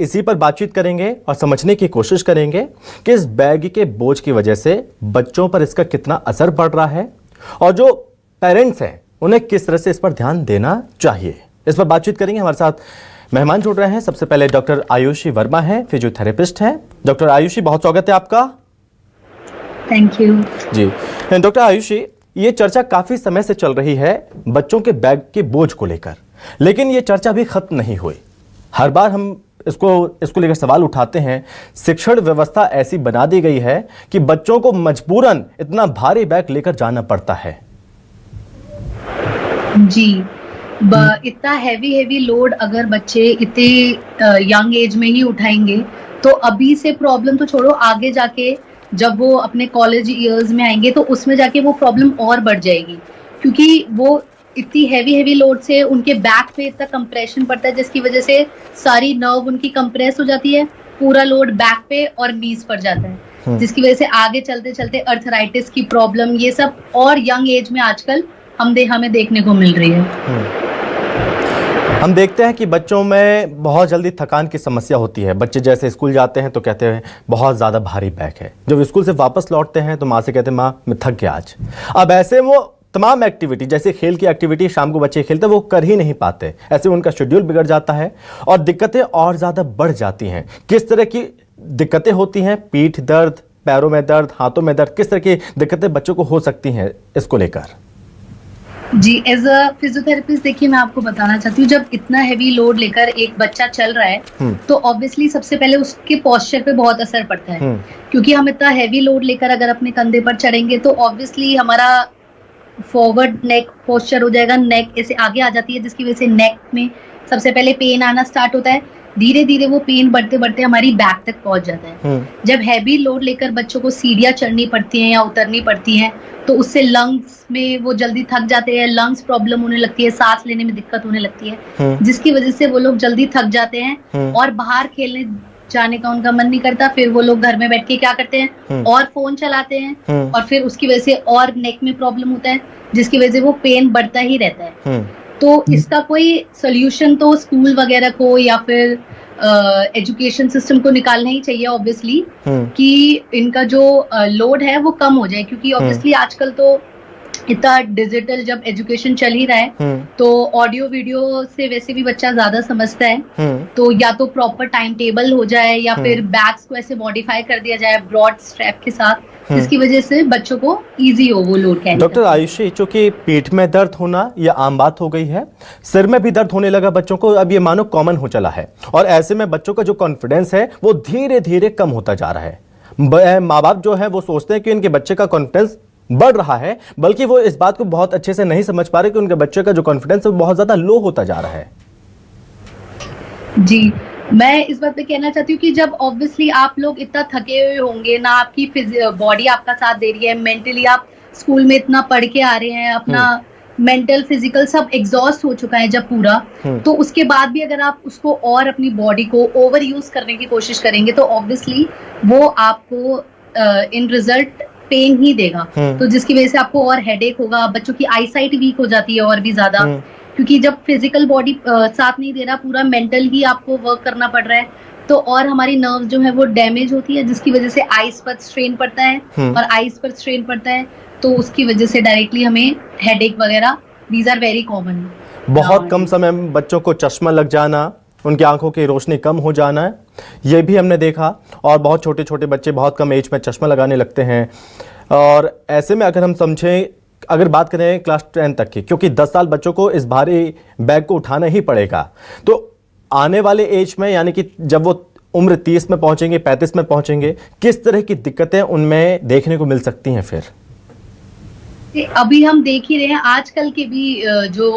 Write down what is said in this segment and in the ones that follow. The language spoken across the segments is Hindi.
इसी पर बातचीत करेंगे और समझने की कोशिश करेंगे कि इस बैग के बोझ की वजह से बच्चों पर इसका कितना असर पड़ रहा है और जो पेरेंट्स हैं उन्हें किस तरह से इस पर ध्यान देना चाहिए। इस पर बातचीत करेंगे। हमारे साथ मेहमान जुड़ रहे हैं। सबसे पहले डॉक्टर आयुषी वर्मा हैं, फिजियोथेरेपिस्ट हैं। डॉक्टर आयुषी, बहुत स्वागत है आपका। Thank you ji. Doctor Ayushi, ये चर्चा काफी समय से चल रही है बच्चों के बैग के बोझ को लेकर, लेकिन ये चर्चा भी खत्म नहीं हुई। हर बार हम इसको लेकर सवाल उठाते हैं। शिक्षण व्यवस्था ऐसी बना दी गई है कि बच्चों को मजबूरन इतना भारी बैग लेकर जाना पड़ता है। जी, इतना हैवी लोड अगर बच्चे इतने यंग एज में ही उठाएंगे तो अभी से प्रॉब्लम तो छोड़ो, आगे जाके जब वो अपने कॉलेज ईयर्स में आएंगे तो उसमें जाके वो प्रॉब्लम और बढ़ जाएगी, क्योंकि वो इतनी हैवी लोड से उनके बैक पे इतना कंप्रेशन पड़ता है जिसकी वजह से सारी नर्व उनकी कंप्रेस हो जाती है, पूरा लोड बैक पे और नीज पर जाता है, जिसकी वजह से आगे चलते चलते अर्थराइटिस की प्रॉब्लम, ये सब और यंग एज में आजकल हमें देखने को मिल रही है। हम देखते हैं कि बच्चों में बहुत जल्दी थकान की समस्या होती है। बच्चे जैसे स्कूल जाते हैं तो कहते हैं बहुत ज़्यादा भारी बैग है। जब स्कूल से वापस लौटते हैं तो माँ से कहते हैं माँ मैं थक गया आज। अब ऐसे वो तमाम एक्टिविटी, जैसे खेल की एक्टिविटी शाम को बच्चे खेलते हैं, वो कर ही नहीं पाते। ऐसे उनका शेड्यूल बिगड़ जाता है और दिक्कतें और ज़्यादा बढ़ जाती हैं। किस तरह की दिक्कतें होती हैं? पीठ दर्द, पैरों में दर्द, हाथों में दर्द, किस तरह की दिक्कतें बच्चों को हो सकती हैं इसको लेकर? जी, एज अ फिजियोथेरेपिस्ट देखिए मैं आपको बताना चाहती हूँ, जब इतना हैवी लोड लेकर एक बच्चा चल रहा है तो ऑब्वियसली सबसे पहले उसके पोस्चर पे बहुत असर पड़ता है, क्योंकि हम इतना हैवी लोड लेकर अगर अपने कंधे पर चढ़ेंगे तो ऑब्वियसली हमारा फॉरवर्ड नेक पोस्चर हो जाएगा, नेक ऐसे आगे आ जाती है, जिसकी वजह से नेक में सबसे पहले पेन आना स्टार्ट होता है। धीरे धीरे वो पेन बढ़ते बढ़ते हमारी बैक तक पहुंच जाता है। जब हैवी लोड लेकर बच्चों को सीढ़ियां चढ़नी पड़ती हैं या उतरनी पड़ती हैं तो उससे लंग्स में वो जल्दी थक जाते हैं, लंग्स प्रॉब्लम होने लगती है, सांस लेने में दिक्कत होने लगती है, जिसकी वजह से वो लोग जल्दी थक जाते हैं और बाहर खेलने जाने का उनका मन नहीं करता। फिर वो लोग घर में बैठ के क्या करते हैं, और फोन चलाते हैं और फिर उसकी वजह से और नेक में प्रॉब्लम होता है, जिसकी वजह से वो पेन बढ़ता ही रहता है। तो इसका कोई सोल्यूशन तो स्कूल वगैरह को या फिर एजुकेशन सिस्टम को निकालना ही चाहिए ऑब्वियसली, कि इनका जो लोड है वो कम हो जाए, क्योंकि ऑब्वियसली आजकल तो इतना डिजिटल जब एजुकेशन चल ही रहा है तो ऑडियो वीडियो से वैसे भी बच्चा ज्यादा समझता है। तो या तो प्रॉपर टाइम टेबल हो जाए या फिर बैग्स को ऐसे मॉडिफाई कर दिया जाए ब्रॉड स्ट्रैप के साथ, जिसकी वजह से बच्चों को इजी हो वो लोड कैरी। डॉक्टर आयुषी, चूंकि पीठ में दर्द होना ये आम बात हो गई है, सिर में भी दर्द होने लगा बच्चों को, अब ये मानो कॉमन हो चला है, और ऐसे में बच्चों का जो कॉन्फिडेंस है वो धीरे धीरे कम होता जा रहा है। माँ बाप जो है वो सोचते हैं कि उनके बच्चे का कॉन्फिडेंस बढ़ रहा है, बल्कि वो इस बात को बहुत अच्छे से नहीं समझ पा रहे कि उनके बच्चे का जो कॉन्फिडेंस है वो बहुत ज्यादा लो होता जा रहा है। जी, मैं इस बात पे कहना चाहती हूँ कि जब ऑब्वियसली आप लोग इतना थके हुए होंगे ना, आपकी बॉडी आपका साथ दे रही है, मेंटली आप स्कूल में इतना पढ़ के आ रहे हैं, अपना मेंटल फिजिकल सब एग्जॉस्ट हो चुका है जब पूरा, तो उसके बाद भी अगर आप उसको और अपनी बॉडी को ओवर यूज करने की कोशिश करेंगे तो ऑब्वियसली वो आपको इन रिजल्ट पेन ही देगा। तो जिसकी वजह से आपको और हेडेक होगा, बच्चों की आई साइट वीक हो जाती है और भी ज्यादा, क्योंकि जब फिजिकल बॉडी साथ नहीं दे रहा, पूरा मेंटल ही आपको वर्क करना पड़ रहा है, तो और हमारी नर्व जो है वो डैमेज होती है, जिसकी वजह से आईज पर स्ट्रेन पड़ता है, और आईज पर स्ट्रेन पड़ता है तो उसकी वजह से डायरेक्टली हमें हेडेक वगैरह, दीज आर वेरी कॉमन। बहुत कम समय में बच्चों को चश्मा लग जाना, उनकी आंखों की रोशनी कम हो जाना है, ये भी हमने देखा, और बहुत छोटे छोटे बच्चे बहुत कम एज में चश्मा लगाने लगते हैं। और ऐसे में अगर हम समझें, अगर बात करें क्लास 10 तक की, क्योंकि 10 साल बच्चों को इस भारी बैग को उठाना ही पड़ेगा, तो आने वाले एज में, यानी कि जब वो उम्र 30 में पहुंचेंगे, 35 में पहुंचेंगे, किस तरह की दिक्कतें उनमें देखने को मिल सकती हैं? फिर अभी हम देख ही रहे हैं आजकल के भी जो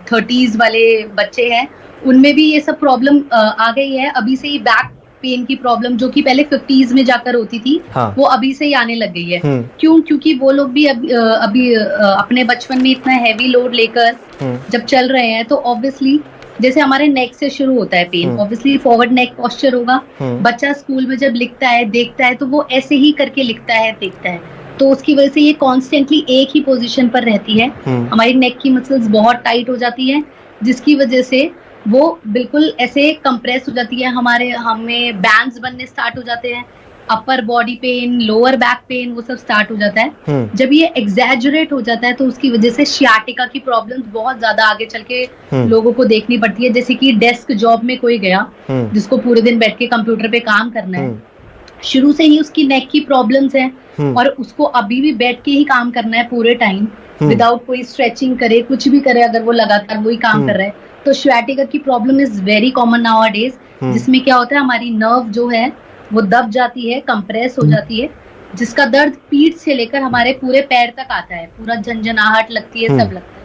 30s वाले बच्चे हैं उनमें भी ये सब प्रॉब्लम आ गई है। अभी से ही बैक पेन की प्रॉब्लम जो कि पहले 50s में जाकर होती थी, वो अभी से ही आने लग गई है। क्यों? क्योंकि वो लोग भी अभी अपने बचपन में इतना हैवी लोड लेकर जब चल रहे हैं, तो ऑब्वियसली जैसे हमारे नेक से शुरू होता है पेन, ऑब्वियसली फॉरवर्ड नेक पोस्चर होगा। बच्चा स्कूल में जब लिखता है, देखता है, तो वो ऐसे ही करके लिखता है, देखता है, तो उसकी वजह से ये कॉन्स्टेंटली एक ही पोजीशन पर रहती है। हमारी नेक की मसल्स बहुत टाइट हो जाती है, जिसकी वजह से वो बिल्कुल ऐसे कंप्रेस हो जाती है, हमें बैंड्स बनने स्टार्ट हो जाते हैं, upper body pain, lower back pain, वो सब स्टार्ट हो जाता है। जब ये एग्जैजुरेट हो जाता है तो उसकी वजह से शियाटिका की प्रॉब्लम्स बहुत ज्यादा आगे चल के लोगों को देखनी पड़ती है। जैसे कि डेस्क जॉब में कोई गया जिसको पूरे दिन बैठ के कंप्यूटर पे काम करना है, शुरू से ही उसकी नेक की प्रॉब्लम्स है और उसको अभी भी बैठ के ही काम करना है पूरे टाइम, विदाउट कोई स्ट्रेचिंग करे, कुछ भी करे, अगर वो लगातार वही काम कर रहा है, तो शियाटिका की problem is very common now days, जिसमें क्या होता है, हमारी नर्व जो है वो दब जाती है, कंप्रेस हो जाती है, जिसका दर्द पीठ से लेकर हमारे पूरे पैर तक आता है, पूरा झंझनाहट लगती है, सब लगता है।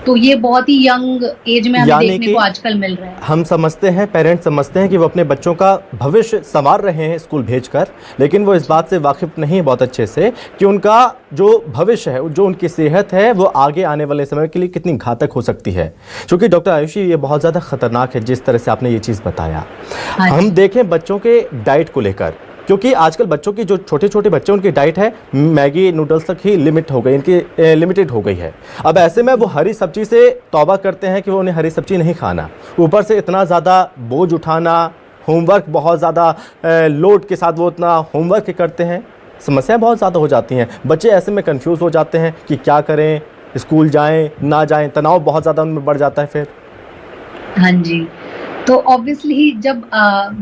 तो ये बहुत ही यंग एज में हमें देखने को आजकल मिल रहा है। हम समझते हैं, पेरेंट्स समझते हैं कि वो अपने बच्चों का भविष्य संवार रहे हैं स्कूल भेजकर, लेकिन वो इस बात से वाकिफ नहीं बहुत अच्छे से कि उनका जो भविष्य है, जो उनकी सेहत है, वो आगे आने वाले समय के लिए कितनी घातक हो सकती है। क्योंकि डॉक्टर आयुषी, ये बहुत ज़्यादा खतरनाक है जिस तरह से आपने ये चीज़ बताया। हम देखें बच्चों के डाइट को लेकर, क्योंकि आजकल बच्चों की जो छोटे छोटे बच्चे उनकी डाइट है मैगी नूडल्स तक ही लिमिट हो गई, इनकी लिमिटेड हो गई है। अब ऐसे में वो हरी सब्जी से तौबा करते हैं कि वो उन्हें हरी सब्जी नहीं खाना, ऊपर से इतना ज़्यादा बोझ उठाना, होमवर्क बहुत ज़्यादा लोड के साथ वो इतना होमवर्क करते हैं, समस्याएं बहुत ज़्यादा हो जाती हैं। बच्चे ऐसे में कंफ्यूज हो जाते हैं कि क्या करें, स्कूल जाएं ना जाएं, तनाव बहुत ज़्यादा उनमें बढ़ जाता है फिर। हाँ जी, तो ऑब्वियसली जब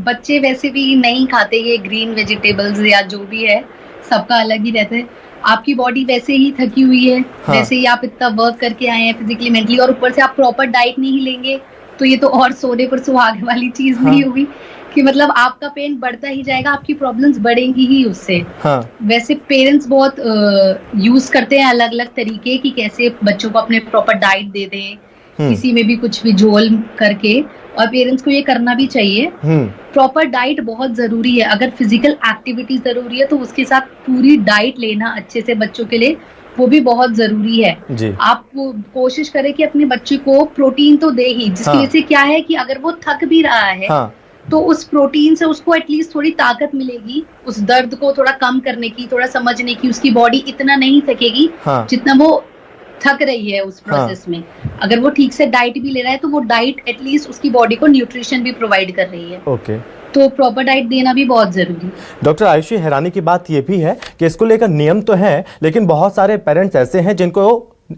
बच्चे वैसे भी नहीं खाते ये ग्रीन वेजिटेबल्स या जो भी है, सबका अलग ही रहता है। आपकी बॉडी वैसे ही थकी हुई है, वैसे ही आप इतना वर्क करके आए हैं फिजिकली मेंटली, और ऊपर से आप प्रॉपर डाइट नहीं लेंगे तो ये तो और सोने पर सुहागे वाली चीज नहीं होगी कि मतलब आपका पेन बढ़ता ही जाएगा, आपकी प्रॉब्लम्स बढ़ेंगी ही उससे। वैसे पेरेंट्स बहुत यूज करते हैं अलग अलग तरीके कि कैसे बच्चों को अपने प्रॉपर डाइट दे दें, किसी में भी कुछ भी झोल करके, और पेरेंट्स को ये करना भी चाहिए। प्रॉपर डाइट बहुत जरूरी है, अगर फिजिकल एक्टिविटी जरूरी है तो उसके साथ पूरी डाइट लेना अच्छे से बच्चों के लिए वो भी बहुत जरूरी है। आप कोशिश करें कि अपने बच्चे को प्रोटीन तो दे ही, जिसकी वजह से क्या है कि अगर वो थक भी रहा है तो उस प्रोटीन से उसको एटलीस्ट थोड़ी ताकत मिलेगी, उस दर्द को थोड़ा कम करने की, थोड़ा समझने की, उसकी बॉडी इतना नहीं थकेगी जितना वो थक रही है उस प्रोसेस में। अगर वो ठीक से डाइट भी ले रहा है तो वो डाइट एटलीस्ट उसकी बॉडी को न्यूट्रिशन भी प्रोवाइड कर रही है। तो प्रॉपर डाइट देना भी बहुत जरूरी है। डॉक्टर आयुषी, हैरानी की बात ये भी है कि इसको लेकर नियम तो है, लेकिन बहुत सारे पेरेंट्स ऐसे हैं जिनको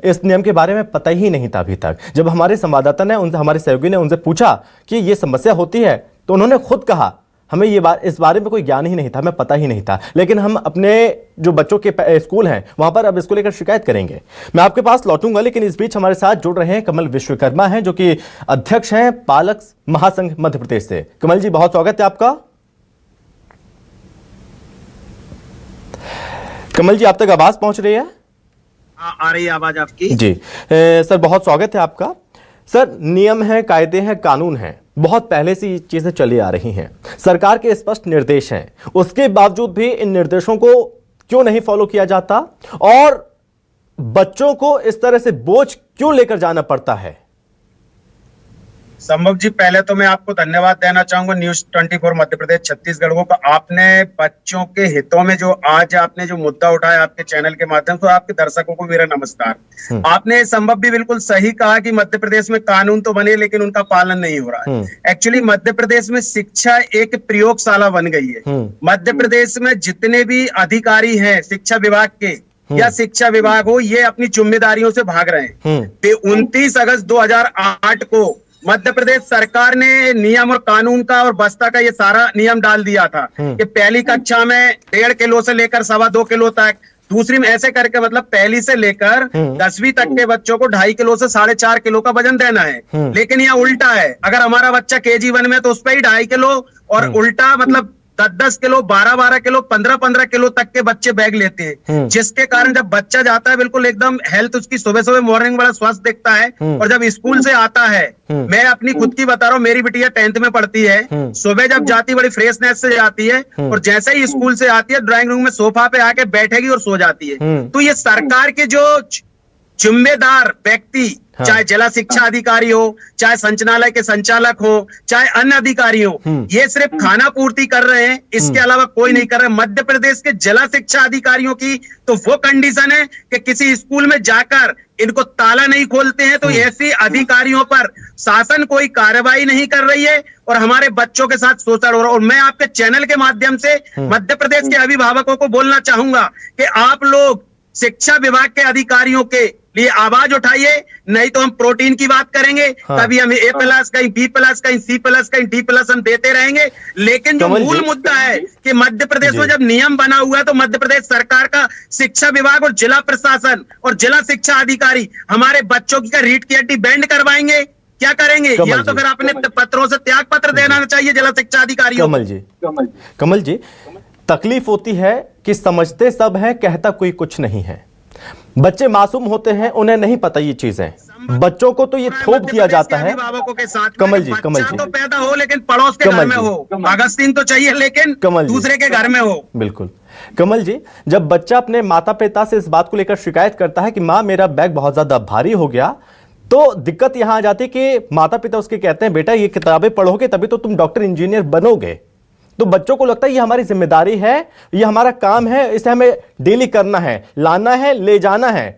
इस नियम के बारे में पता ही नहीं था अभी तक। जब हमारे संवाददाता ने हमारे सहयोगी ने उनसे पूछा कि ये समस्या होती है, तो उन्होंने खुद कहा हमें इस बारे में कोई ज्ञान ही नहीं था, हमें पता ही नहीं था, लेकिन हम अपने जो बच्चों के स्कूल हैं वहां पर अब इसको लेकर शिकायत करेंगे। मैं आपके पास लौटूंगा, लेकिन इस बीच हमारे साथ जुड़ रहे हैं कमल विश्वकर्मा हैं, जो कि अध्यक्ष हैं पालक महासंघ मध्य प्रदेश से। कमल जी, बहुत स्वागत है आपका। कमल जी, आप तक आवाज पहुंच रही है? आ रही है आवाज आपकी? जी सर, बहुत स्वागत है आपका। सर, नियम है, कायदे हैं, कानून हैं, बहुत पहले से ये चीजें चली आ रही हैं, सरकार के स्पष्ट निर्देश हैं, उसके बावजूद भी इन निर्देशों को क्यों नहीं फॉलो किया जाता और बच्चों को इस तरह से बोझ क्यों लेकर जाना पड़ता है? संभव जी, पहले तो मैं आपको धन्यवाद देना चाहूंगा न्यूज 24 मध्य प्रदेश छत्तीसगढ़ को। आपने बच्चों के हितों में जो आज आपने जो मुद्दा उठाया आपके चैनल के माध्यम से, आपके दर्शकों को मेरा नमस्कार। आपने संभव भी बिल्कुल सही कहा कि मध्य प्रदेश में कानून तो बने लेकिन उनका पालन नहीं हो रहा है। एक्चुअली मध्य प्रदेश में शिक्षा एक प्रयोगशाला बन गई है। मध्य प्रदेश में जितने भी अधिकारी हैं शिक्षा विभाग के या शिक्षा विभाग हो, ये अपनी जिम्मेदारियों से भाग रहे हैं। 29 अगस्त 2008 को मध्य प्रदेश सरकार ने नियम और कानून का और बस्ता का ये सारा नियम डाल दिया था कि पहली कक्षा में 1.5 किलो से लेकर 2.25 किलो तक, दूसरी में ऐसे करके मतलब पहली से लेकर 10वीं तक के बच्चों को 2.5 किलो से 4.5 किलो का वजन देना है। लेकिन यहाँ उल्टा है, अगर हमारा बच्चा KG 1 में तो उस पर ही 2.5 किलो, और उल्टा मतलब 10-10 किलो, 12-12 किलो, 15-15 किलो तक के बच्चे बैग लेते हैं, जिसके कारण जब बच्चा जाता है बिल्कुल एकदम हेल्थ उसकी सुबह मॉर्निंग बड़ा स्वस्थ दिखता है, और जब स्कूल से आता है, मैं अपनी खुद की बता रहा हूँ, मेरी बिटिया 10th में पढ़ती है, सुबह जब जाती बड़ी फ्रेशनेस से जाती है, और जैसे ही स्कूल से आती है ड्राइंग रूम में सोफा पे आके बैठेगी और सो जाती है। तो ये सरकार के जो जिम्मेदार व्यक्ति, चाहे जिला शिक्षा अधिकारी हो, चाहे संचालय के संचालक हो, चाहे अन्य अधिकारी हो, ये सिर्फ खाना पूर्ति कर रहे हैं, इसके अलावा कोई नहीं कर रहा है। मध्य प्रदेश के जिला शिक्षा अधिकारियों की तो वो कंडीशन है कि किसी स्कूल में जाकर इनको ताला नहीं खोलते हैं, तो ऐसे अधिकारियों पर शासन कोई कार्रवाई नहीं कर रही है और हमारे बच्चों के साथ शोषण हो रहा है। और मैं आपके चैनल के माध्यम से मध्य प्रदेश के अभिभावकों को बोलना चाहूंगा कि आप लोग शिक्षा विभाग के अधिकारियों के लिए आवाज उठाइए, नहीं तो हम प्रोटीन की बात करेंगे, कभी हम A+, कहीं B+, कहीं C+, कहीं D+ हम देते रहेंगे। लेकिन जो मूल मुद्दा है कि मध्य प्रदेश में जब नियम बना हुआ है तो मध्य प्रदेश सरकार का शिक्षा विभाग और जिला प्रशासन और जिला शिक्षा अधिकारी हमारे बच्चों की रीट की हड्डी बैंड करवाएंगे, क्या करेंगे? या तो फिर अपने पत्रों से त्याग पत्र देना चाहिए जिला शिक्षा अधिकारियों। कमल जी, तकलीफ होती है कि समझते सब है, कहता कोई कुछ नहीं है। बच्चे मासूम होते हैं, उन्हें नहीं पता ये चीजें। बच्चों को तो ये थोप दिया जाता है। अभिभावकों के साथ कमल जी तो पैदा हो लेकिन पड़ोस के घर में हो, अगस्तीन तो चाहिए लेकिन दूसरे के घर में हो। बिल्कुल कमल जी, जब बच्चा अपने माता पिता से इस बात को लेकर शिकायत करता है कि माँ मेरा बैग बहुत ज्यादा भारी हो गया, तो दिक्कत यहां आ जाती है कि माता पिता उसके कहते हैं बेटा ये किताबें पढ़ोगे तभी तो तुम डॉक्टर इंजीनियर बनोगे। तो बच्चों को लगता है ये हमारी जिम्मेदारी है, ये हमारा काम है, इसे हमें डेली करना है, लाना है, ले जाना है।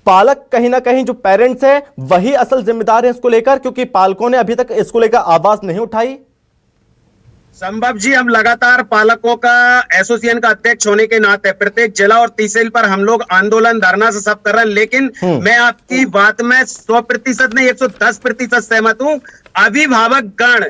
पालक कहीं ना कहीं जो पेरेंट्स है वही असल जिम्मेदार है इसको लेकर, क्योंकि पालकों ने अभी तक इसको लेकर आवाज नहीं उठाई। संभव जी, हम लगातार पालकों का एसोसिएशन का अध्यक्ष होने के नाते प्रत्येक जिला और तहसील पर हम लोग आंदोलन धरना से सब कर रहे हैं, लेकिन मैं आपकी बात में 100% नहीं 110% सहमत हूं। अभिभावक गण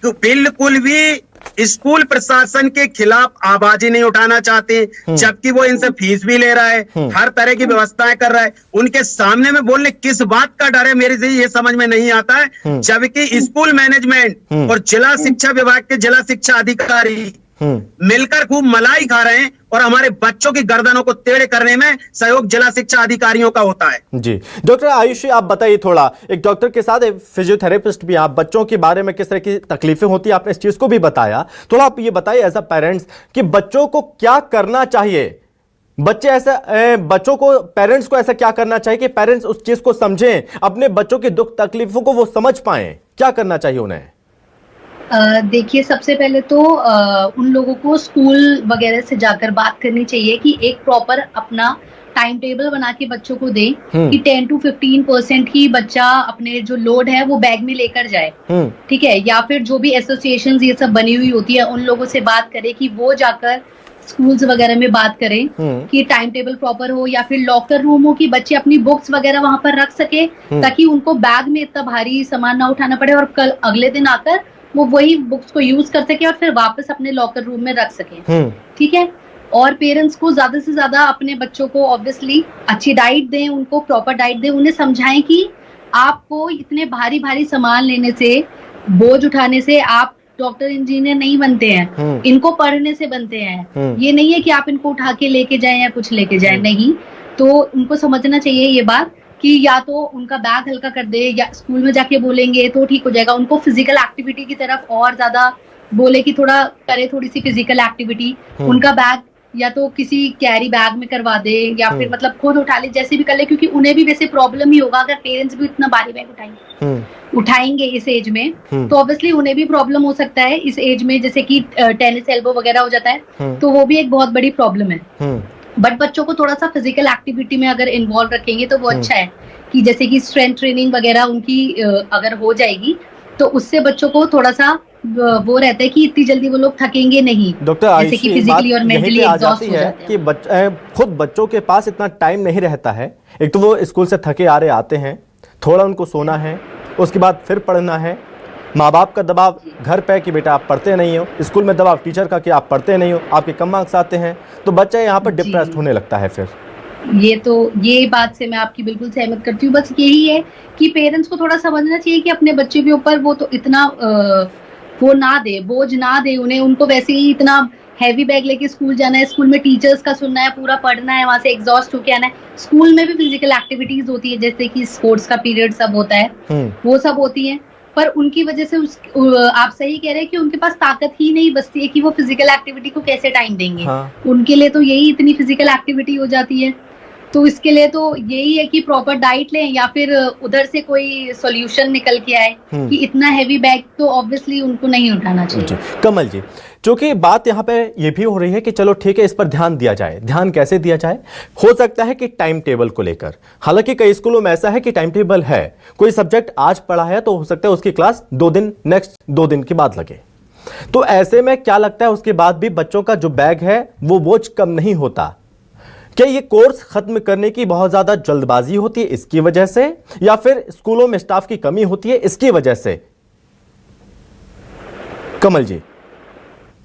तो बिल्कुल भी स्कूल प्रशासन के खिलाफ आवाज ही नहीं उठाना चाहते, जबकि वो इनसे फीस भी ले रहा है, हर तरह की व्यवस्थाएं कर रहा है। उनके सामने में बोलने किस बात का डर है, मेरे से ये समझ में नहीं आता है। जबकि स्कूल मैनेजमेंट और जिला शिक्षा विभाग के जिला शिक्षा अधिकारी मिलकर खूब मलाई खा रहे हैं और हमारे बच्चों की गर्दनों को टेढ़े करने में सहयोग जिला शिक्षा अधिकारियों का होता है। जी डॉक्टर आयुषी, आप बताइए थोड़ा, एक डॉक्टर के साथ एक फिजियोथेरेपिस्ट भी, आप बच्चों के बारे में किस तरह की तकलीफें होती है आपने इस चीज को भी बताया। थोड़ा आप ये बताइए एज अ पेरेंट्स कि बच्चों को क्या करना चाहिए, बच्चों को, पेरेंट्स को ऐसा क्या करना चाहिए कि पेरेंट्स उस चीज को समझें, अपने बच्चों की दुख तकलीफों को वो समझ पाए, क्या करना चाहिए उन्हें? देखिए, सबसे पहले तो उन लोगों को स्कूल वगैरह से जाकर बात करनी चाहिए कि एक प्रॉपर अपना टाइम टेबल बना के बच्चों को दें कि 10 to 15% ही बच्चा अपने जो लोड है वो बैग में लेकर जाए, ठीक है। या फिर जो भी एसोसिएशंस ये सब बनी हुई होती है उन लोगों से बात करें कि वो जाकर स्कूल्स वगैरह में बात करें कि टाइम टेबल प्रॉपर हो, या फिर लॉकर रूम हो कि बच्चे अपनी बुक्स वगैरह वहां पर रख सके, ताकि उनको बैग में इतना भारी सामान ना उठाना पड़े और कल अगले दिन आकर वो वही बुक्स को यूज कर सके और फिर वापस अपने लॉकर रूम में रख सके, ठीक है। और पेरेंट्स को ज्यादा से ज्यादा अपने बच्चों को ऑब्वियसली अच्छी डाइट दें, उनको प्रॉपर डाइट दें, उन्हें समझाएं कि आपको इतने भारी भारी सामान लेने से, बोझ उठाने से आप डॉक्टर इंजीनियर नहीं बनते हैं, इनको पढ़ने से बनते हैं। ये नहीं है कि आप इनको उठा के लेके जाएं या कुछ लेके जाएं, नहीं। तो उनको समझना चाहिए ये बात कि या तो उनका बैग हल्का कर दे, या स्कूल में जाके बोलेंगे तो ठीक हो जाएगा। उनको फिजिकल एक्टिविटी की तरफ और ज्यादा बोले कि थोड़ा करे, थोड़ी सी फिजिकल एक्टिविटी। उनका बैग या तो किसी कैरी बैग में करवा दे, या फिर मतलब खुद उठा ले, जैसे भी कर ले, क्योंकि उन्हें भी वैसे प्रॉब्लम ही होगा अगर पेरेंट्स भी इतना भारी बैग उठाएंगे इस एज में, तो ऑब्वियसली उन्हें भी प्रॉब्लम हो सकता है इस एज में, जैसे कि टेनिस एल्बो वगैरह हो जाता है, तो वो भी एक बहुत बड़ी प्रॉब्लम है। बट बच्चों को थोड़ा सा फिजिकल एक्टिविटी में अगर इन्वॉल्व रखेंगे तो वो अच्छा है, कि जैसे कि स्ट्रेंथ ट्रेनिंग वगैरह उनकी अगर हो जाएगी तो उससे बच्चों को थोड़ा सा वो रहता है कि इतनी जल्दी वो लोग थकेंगे नहीं, डॉक्टर जैसे कि फिजिकली और मेंटली एग्जॉस्ट हो जाते हैं। कि खुद बच्चों के पास इतना टाइम नहीं रहता है। एक तो वो स्कूल से थके आ रहे आते हैं, थोड़ा उनको सोना है, उसके बाद फिर पढ़ना है, माँ बाप का दबाव घर पे कि बेटा आप पढ़ते नहीं हो, स्कूल में दबाव टीचर का कि आप पढ़ते नहीं हो, आपके कम मार्क्स आते हैं, तो बच्चा यहाँ पर डिप्रेस्ड होने लगता है। फिर ये बात से मैं आपकी बिल्कुल सहमत करती हूँ। बस यही है कि पेरेंट्स को थोड़ा समझना चाहिए कि अपने बच्चे के ऊपर वो तो इतना वो ना दे, बोझ ना दे उन्हें। उनको वैसे ही इतना हैवी बैग लेके स्कूल जाना है, स्कूल में टीचर्स का सुनना है, पूरा पढ़ना है, वहां से एग्जॉस्ट होके आना है। स्कूल में भी फिजिकल एक्टिविटीज होती है, जैसे कि स्पोर्ट्स का पीरियड सब होता है, वो सब होती है, पर उनकी वजह से आप सही कह रहे हैं कि उनके पास ताकत ही नहीं बचती है कि वो फिजिकल एक्टिविटी को कैसे टाइम देंगे। उनके लिए तो यही इतनी फिजिकल एक्टिविटी हो जाती है। तो इसके लिए तो यही है कि प्रॉपर डाइट लें या फिर उधर से कोई सॉल्यूशन निकल के आए कि इतना हैवी बैग तो ऑब्वियसली उनको नहीं उठाना चाहिए। जी कमल जी, क्योंकि बात यहाँ पे ये भी हो रही है कि चलो ठीक है, इस पर ध्यान दिया जाए। ध्यान कैसे दिया जाए? हो सकता है कि टाइम टेबल को लेकर, हालांकि कई स्कूलों में ऐसा है कि टाइम टेबल है, कोई सब्जेक्ट आज पढ़ा है तो हो सकता है उसकी क्लास 2 दिन नेक्स्ट 2 दिन के बाद लगे। तो ऐसे में क्या लगता है उसके बाद भी बच्चों का जो बैग है वो बोझ कम नहीं होता? क्या ये कोर्स खत्म करने की बहुत ज्यादा जल्दबाजी होती है इसकी वजह से, या फिर स्कूलों में स्टाफ की कमी होती है इसकी वजह से? कमल जी,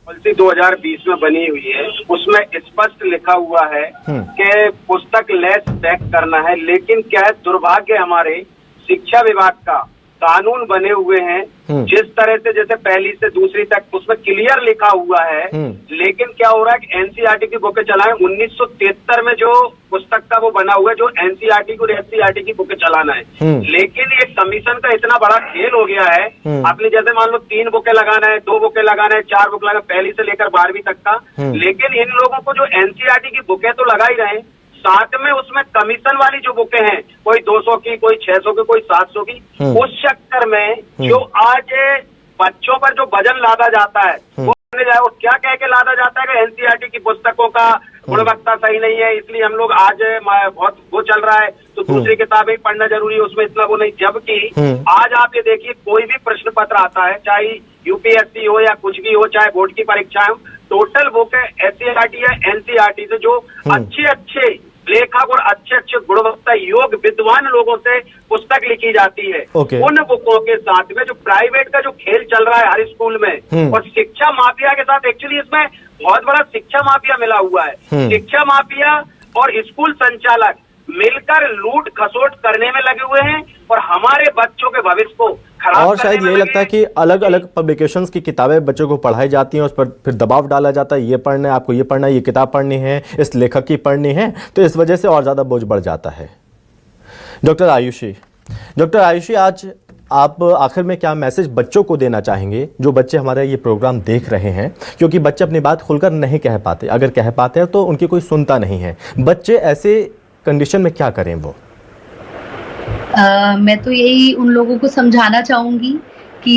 पॉलिसी 2020 में बनी हुई है, उसमें स्पष्ट लिखा हुआ है कि पुस्तक लेस पैक करना है, लेकिन क्या है दुर्भाग्य हमारे शिक्षा विभाग का कानून बने हुए हैं जिस तरह से जैसे पहली से दूसरी तक उसमें क्लियर लिखा हुआ है, लेकिन क्या हो रहा है कि एनसीईआरटी की बुकें चलाएं। 1973 में जो पुस्तक का वो बना हुआ है जो एनसीईआरटी को एससीईआरटी की बुकें चलाना है, लेकिन ये कमीशन का इतना बड़ा खेल हो गया है। आपने जैसे मान लो 3 बुकें लगाना है, 2 बुकें लगाना है, 4 बुक लगाना, पहली से लेकर 12वीं तक का, लेकिन इन लोगों को जो एनसीईआरटी की बुकें तो लगा ही रहे हैं, साथ में उसमें कमीशन वाली जो बुकें हैं, कोई 200 की, कोई 600 की, कोई 700 की, उस चक्कर में जो आज बच्चों पर जो वजन लादा जाता है वो जाए, और क्या कह के लादा जाता है कि एनसीईआरटी की पुस्तकों का गुणवत्ता सही नहीं है, इसलिए हम लोग आज बहुत वो चल रहा है तो दूसरी किताबें पढ़ना जरूरी है, उसमें इतना वो नहीं। जबकि आज आप ये देखिए कोई भी प्रश्न पत्र आता है, चाहे यूपीएससी हो या कुछ भी हो, चाहे बोर्ड की परीक्षाएं हो, टोटल बुक है एससीईआरटी या एनसीईआरटी से जो अच्छे लेखक और अच्छे गुणवत्ता योग विद्वान लोगों से पुस्तक लिखी जाती है। उन बुकों के साथ में जो प्राइवेट का जो खेल चल रहा है हर स्कूल में, और शिक्षा माफिया के साथ एक्चुअली इसमें बहुत बड़ा शिक्षा माफिया मिला हुआ है। शिक्षा माफिया और स्कूल संचालक मिलकर लूट खसोट करने में लगे हुए हैं और हमारे बच्चों के भविष्य को खराब और शायद ये लगता है कि अलग अलग पब्लिकेशंस की किताबें बच्चों को पढ़ाई जाती हैं, उस पर फिर दबाव डाला जाता है, ये पढ़ना है, आपको ये पढ़ना है, ये किताब पढ़नी है, इस लेखक की पढ़नी है, तो इस वजह से और ज़्यादा बोझ बढ़ जाता है। डॉक्टर आयुषी, आज आप आखिर में क्या मैसेज बच्चों को देना चाहेंगे, जो बच्चे हमारे ये प्रोग्राम देख रहे हैं? क्योंकि बच्चे अपनी बात खुलकर नहीं कह पाते, अगर कह पाते हैं तो उनकी कोई सुनता नहीं है। बच्चे ऐसे कंडीशन में क्या करें वो? मैं तो यही उन लोगों को समझाना चाहूंगी कि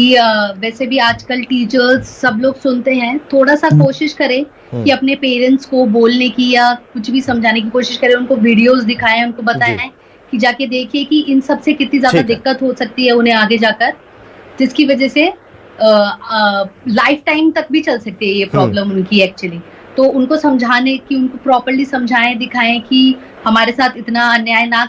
वैसे भी आजकल टीचर्स सब लोग सुनते हैं, थोड़ा सा कोशिश करें कि अपने पेरेंट्स को बोलने की या कुछ भी समझाने की कोशिश करें, उनको वीडियोस दिखाएं, उनको बताएं कि जाके देखिए कि इन सब से कितनी ज्यादा दिक्कत हो सकती है उन्हें आगे जाकर, जिसकी वजह से लाइफ टाइम तक भी चल सकती है ये प्रॉब्लम उनकी एक्चुअली। तो उनको समझाने की, उनको प्रॉपर्ली समझाएं, दिखाएं कि हमारे साथ इतना अन्याय ना